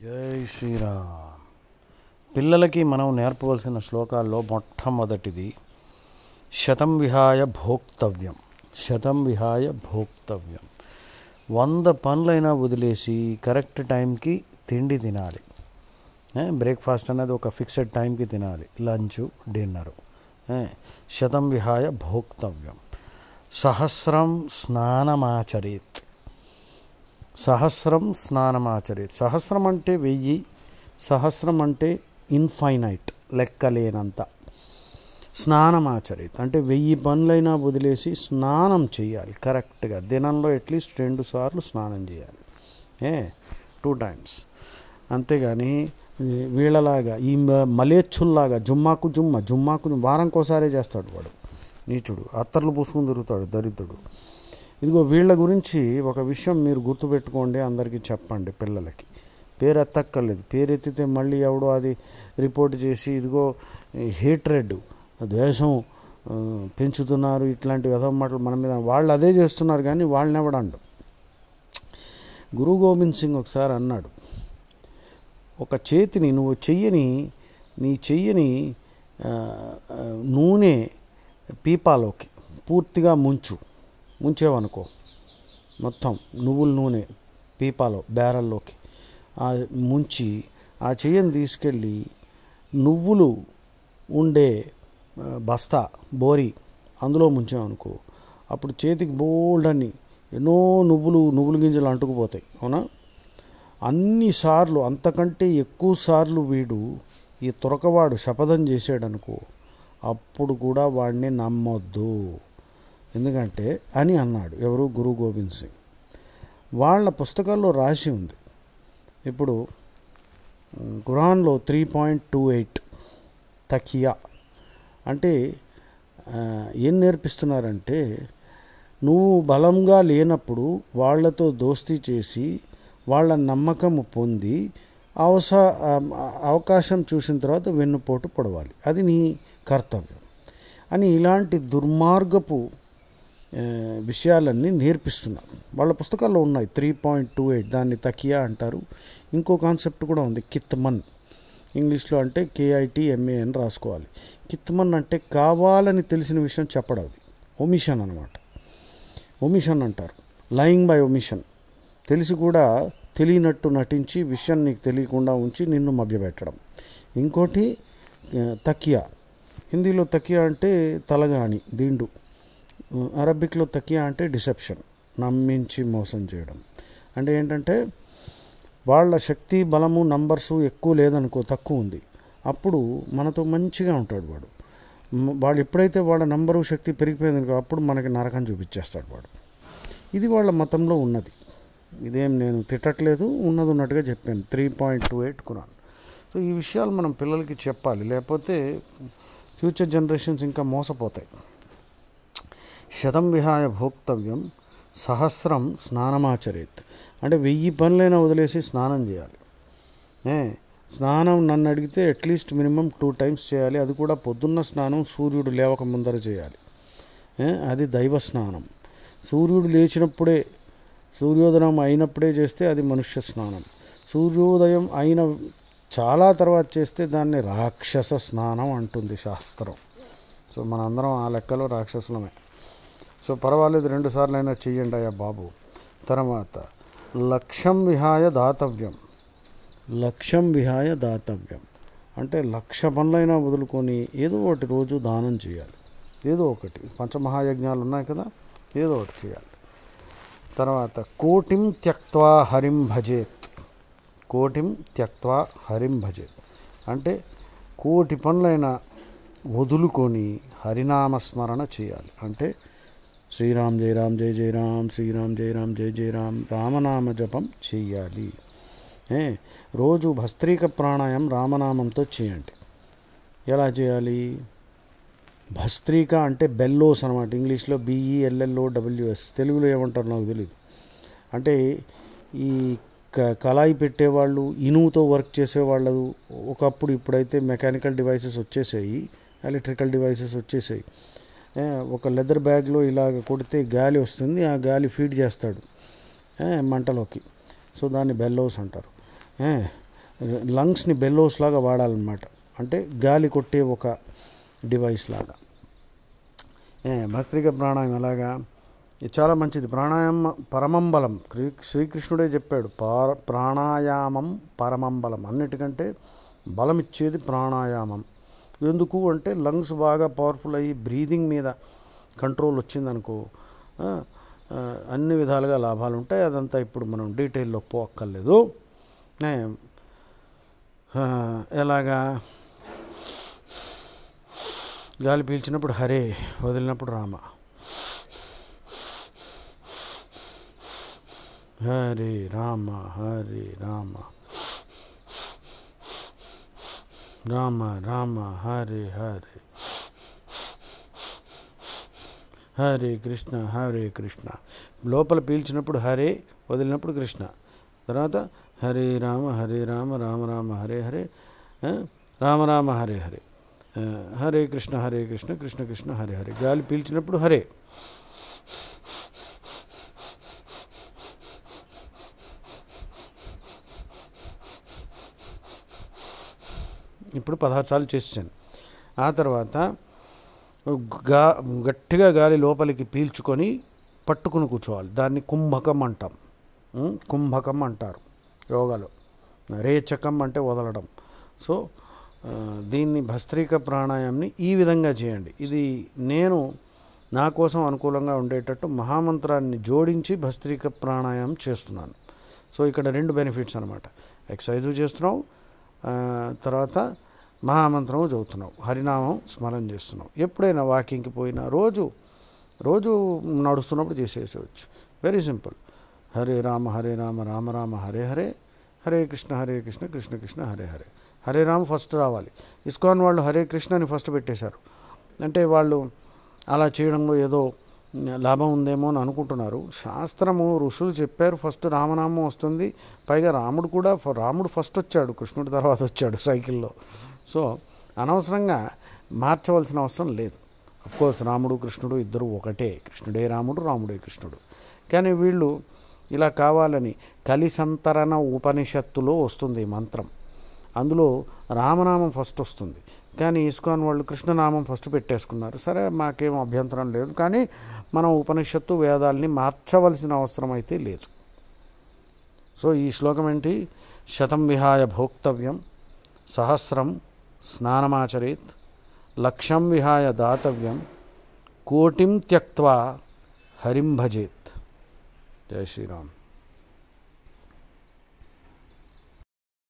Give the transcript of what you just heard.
జై శ్రీరామ్. పిల్లలకి మనం నేర్పవలసిన శ్లోకాల్లో మొట్టమొదటిది శతం విహాయ భోక్తవ్యం. శతం విహాయ భోక్తవ్యం. 100 పనులైనా వదిలేసి కరెక్ట్ టైంకి తిండి తినాలి. బ్రేక్ఫాస్ట్ అనేది ఒక ఫిక్స్డ్ టైంకి తినాలి, లంచ్ డిన్నరు. శతం విహాయ భోక్తవ్యం. సహస్రం స్నానమాచరేత్. సహస్రం స్నానమాచరేత్. సహస్రం అంటే 1000, సహస్రం అంటే ఇన్ఫైనైట్, లెక్కలేనంత. స్నానమాచరేత్ అంటే 1000 పనులైనా వదిలేసి స్నానం చేయాలి కరెక్ట్గా. దినంలో అట్లీస్ట్ 2 సార్లు స్నానం చేయాలి, 2 టైమ్స్. అంతేగాని వీళ్ళలాగా ఈ మలేచ్చుల్లాగా జుమ్మాకు వారంకోసారే చేస్తాడు వాడు, నీచుడు. అత్తర్లు పూసుకుని తిరుగుతాడు దరిద్రుడు. ఇదిగో వీళ్ళ గురించి ఒక విషయం మీరు గుర్తుపెట్టుకోండి, అందరికీ చెప్పండి. పిల్లలకి పేరు ఎత్తక్కర్లేదు. పేరు ఎత్తితే మళ్ళీ ఎవడో అది రిపోర్ట్ చేసి ఇదిగో హేట్రెడ్, ద్వేషం పెంచుతున్నారు, ఇట్లాంటి విధవ మాటలు మన మీద. వాళ్ళు అదే చేస్తున్నారు కానీ వాళ్ళని ఎవడండు. గురు గోవింద్ సింగ్ ఒకసారి అన్నాడు, ఒక చేతిని నువ్వు నీ చెయ్యని నూనె పీపాలోకి పూర్తిగా ముంచేవనుకో, మొత్తం నువ్వుల నూనె పీపాలో బ్యారల్లోకి ముంచి ఆ చెయ్యని తీసుకెళ్ళి నువ్వులు ఉండే బస్తా బోరి అందులో ముంచామనుకో, అప్పుడు చేతికి బోల్డని ఎన్నో నువ్వుల గింజలు అంటుకుపోతాయి. అవునా? అన్నిసార్లు, అంతకంటే ఎక్కువ సార్లు వీడు ఈ తురకవాడు శపథం చేసాడనుకో, అప్పుడు కూడా వాడిని నమ్మొద్దు. ఎందుకంటే అని అన్నాడు ఎవరు? గురు గోవింద్ సింగ్. వాళ్ళ పుస్తకాల్లో రాసి ఉంది. ఇప్పుడు ఖురాన్లో 3.28 తకియా అంటే ఏం నేర్పిస్తున్నారంటే, నువ్వు బలంగా లేనప్పుడు వాళ్ళతో దోస్తీ చేసి వాళ్ళ నమ్మకం పొంది అవకాశం చూసిన తర్వాత వెన్నుపోటు పొడవాలి, అది నీ కర్తవ్యం అని ఇలాంటి దుర్మార్గపు విషయాలన్నీ నేర్పిస్తున్నారు. వాళ్ళ పుస్తకాల్లో ఉన్నాయి. 3.28 దాన్ని తకియా అంటారు. ఇంకో కాన్సెప్ట్ కూడా ఉంది, కిత్మన్. ఇంగ్లీష్లో అంటే KITMAN రాసుకోవాలి. కిత్మన్ అంటే కావాలని తెలిసిన విషయం చెప్పడం, అది ఒమిషన్ అనమాట. ఒమిషన్ అంటారు, లయింగ్ బై ఒమిషన్. తెలిసి కూడా తెలియనట్టు నటించి విషయం నీకు తెలియకుండా ఉంచి నిన్ను మభ్యపెట్టడం. ఇంకోటి తకియా. హిందీలో తకియా అంటే తలగాణి, దిండు. అరబిక్లో తకియా అంటే డిసెప్షన్, నమ్మించి మోసం చేయడం. అంటే ఏంటంటే వాళ్ళ శక్తి బలము నంబర్సు ఎక్కువ లేదనుకో, తక్కువ ఉంది, అప్పుడు మనతో మంచిగా ఉంటాడు వాడు. వాళ్ళు ఎప్పుడైతే వాళ్ళ నంబరు శక్తి పెరిగిపోయిందనుకో, అప్పుడు మనకి నరకం చూపించేస్తాడు వాడు. ఇది వాళ్ళ మతంలో ఉన్నది. ఇదేం నేను తిట్టట్లేదు, ఉన్నట్టుగా చెప్పాను. 3.28 ఖురాన్. సో ఈ విషయాలు మనం పిల్లలకి చెప్పాలి, లేకపోతే ఫ్యూచర్ జనరేషన్స్ ఇంకా మోసపోతాయి. శతం విహాయ భోక్తవ్యం. సహస్రం స్నానమాచరేత్ అంటే 1000 పనులైనా వదిలేసి స్నానం చేయాలి. స్నానం నన్ను అడిగితే అట్లీస్ట్ మినిమం 2 టైమ్స్ చేయాలి. అది కూడా పొద్దున్న స్నానం సూర్యుడు లేవక ముందర చేయాలి, అది దైవ స్నానం. సూర్యుడు లేచినప్పుడే, సూర్యోదయం అయినప్పుడే చేస్తే అది మనుష్య స్నానం. సూర్యోదయం అయిన చాలా తర్వాత చేస్తే దాన్ని రాక్షస స్నానం అంటుంది శాస్త్రం. సో మనందరం ఆ లెక్కలో రాక్షసులమే. సో పర్వాలేదు, 2 సార్లు అయినా చెయ్యండి అయ్యా బాబు. తర్వాత లక్ష్యం విహాయ దాతవ్యం. లక్ష్యం విహాయ దాతవ్యం అంటే 1,00,000 పనులైనా వదులుకొని ఏదో ఒకటి రోజు దానం చేయాలి. ఏదో ఒకటి, పంచమహాయజ్ఞాలు ఉన్నాయి కదా, ఏదో ఒకటి చేయాలి. తర్వాత కోటిం త్యక్త్వా హరిం భజేత్. కోటిం త్యక్త్వా హరిం భజేత్ అంటే 1,000,000 పనులైనా వదులుకొని హరినామస్మరణ చేయాలి. అంటే శ్రీరామ్ జయ రామ్ జయ జయ రామ్, శ్రీరామ్ జయ రామ్ జయ జయ రామ్, రామనామ జపం చేయాలి. రోజు భస్త్రీక ప్రాణాయామం రామనామంతో చేయండి. ఎలా చేయాలి? భస్త్రీక అంటే బెల్లోస్ అనమాట. ఇంగ్లీష్లో BELLOWS, తెలుగులో ఏమంటారు నాకు తెలియదు. అంటే ఈ కళాయి పెట్టేవాళ్ళు, ఇనుముతో వర్క్ చేసేవాళ్ళు ఒకప్పుడు, ఇప్పుడైతే మెకానికల్ డివైసెస్ వచ్చేసాయి, ఎలక్ట్రికల్ డివైసెస్ వచ్చేసాయి. ఒక లెదర్ బ్యాగ్లో ఇలాగ కొడితే గాలి వస్తుంది, ఆ గాలి ఫీడ్ చేస్తాడు మంటలోకి. సో దాన్ని బెల్లోస్ అంటారు. లంగ్స్ని బెల్లోస్ లాగా వాడాలన్నమాట. అంటే గాలి కొట్టే ఒక డివైస్ లాగా. భస్త్రిక ప్రాణాయామం ఎలాగా? ఇది చాలా మంచిది. ప్రాణాయామం పరమంబలం. శ్రీకృష్ణుడే చెప్పాడు, ప్రాణాయామం పరమంబలం. అన్నిటికంటే బలం ఇచ్చేది ప్రాణాయామం. ఎందుకు అంటే లంగ్స్ బాగా పవర్ఫుల్ అయ్యి బ్రీదింగ్ మీద కంట్రోల్ వచ్చిందనుకో అన్ని విధాలుగా లాభాలు ఉంటాయి. అదంతా ఇప్పుడు మనం డీటెయిల్లో పోక్కర్లేదు. ఎలాగా? గాలి పీల్చినప్పుడు హరే, వదిలినప్పుడు రామ. హరే రామ హరే రామ, రామ రామ హరే హరే, హరే కృష్ణ హరే కృష్ణ. లోపల పీల్చినప్పుడు హరే, వదిలినప్పుడు కృష్ణ. తర్వాత హరే రామ రామ రామ హరే హరే, రామ రామ హరే హరే, హరే కృష్ణ కృష్ణ కృష్ణ హరే హరే. గాలి పీల్చినప్పుడు హరే. ఇప్పుడు 16 సార్లు చేసాను. ఆ తర్వాత గట్టిగా గాలి లోపలికి పీల్చుకొని పట్టుకుని కూర్చోవాలి. దాన్ని కుంభకం అంటాం. కుంభకం అంటారు యోగాలో. రేచకం అంటే వదలడం. సో దీన్ని భస్త్రిక ప్రాణాయామాన్ని ఈ విధంగా చేయండి. ఇది నేను నా కోసం అనుకూలంగా ఉండేటట్టు మహామంత్రాన్ని జోడించి భస్త్రిక ప్రాణాయామం చేస్తున్నాను. సో ఇక్కడ 2 బెనిఫిట్స్ అనమాట. ఎక్సర్సైజు చేస్తున్నావు, తర్వాత మహామంత్రము చదువుతున్నావు, హరినామం స్మరణ చేస్తున్నావు. ఎప్పుడైనా వాకింగ్కి పోయినా రోజు నడుస్తున్నప్పుడు చేసేయచ్చు. Very simple. Hare Rama Rama Rama Hare Hare, Hare Krishna Krishna Krishna Hare Hare. Hare Rama first రావాలి. ఇస్కాన్ వాళ్ళు హరే కృష్ణ అని ఫస్ట్ పెట్టేశారు. అంటే వాళ్ళు అలా చేయడంలో ఏదో లాభం ఉందేమో అని అనుకుంటున్నారు. శాస్త్రము ఋషులు చెప్పారు ఫస్ట్ రామనామం వస్తుంది. పైగా రాముడు ఫస్ట్ వచ్చాడు, కృష్ణుడి తర్వాత వచ్చాడు సైకిల్లో. సో అనవసరంగా మార్చవలసిన అవసరం లేదు. అఫ్కోర్స్ రాముడు కృష్ణుడు ఇద్దరు ఒకటే, కృష్ణుడే రాముడు రాముడే కృష్ణుడు. కానీ వీళ్ళు ఇలా కావాలని కలిసంతరణ ఉపనిషత్తులో వస్తుంది ఈ మంత్రం. అందులో రామనామం ఫస్ట్ వస్తుంది. కానీ ఇస్కాన్ వాళ్ళు కృష్ణనామం ఫస్ట్ పెట్టేసుకున్నారు. సరే, మాకేం అభ్యంతరం లేదు. కానీ మనం ఉపనిషత్తు వేదాల్ని మార్చవలసిన అవసరం అయితే లేదు. సో ఈ శ్లోకం ఏంటి? శతం విహాయ భోక్తవ్యం, సహస్రం స్నానమాచరేత్, లక్షం విహాయ దాతవ్యం, కోటిం త్యక్త్వా హరిం భజేత్. జై శ్రీరామ్.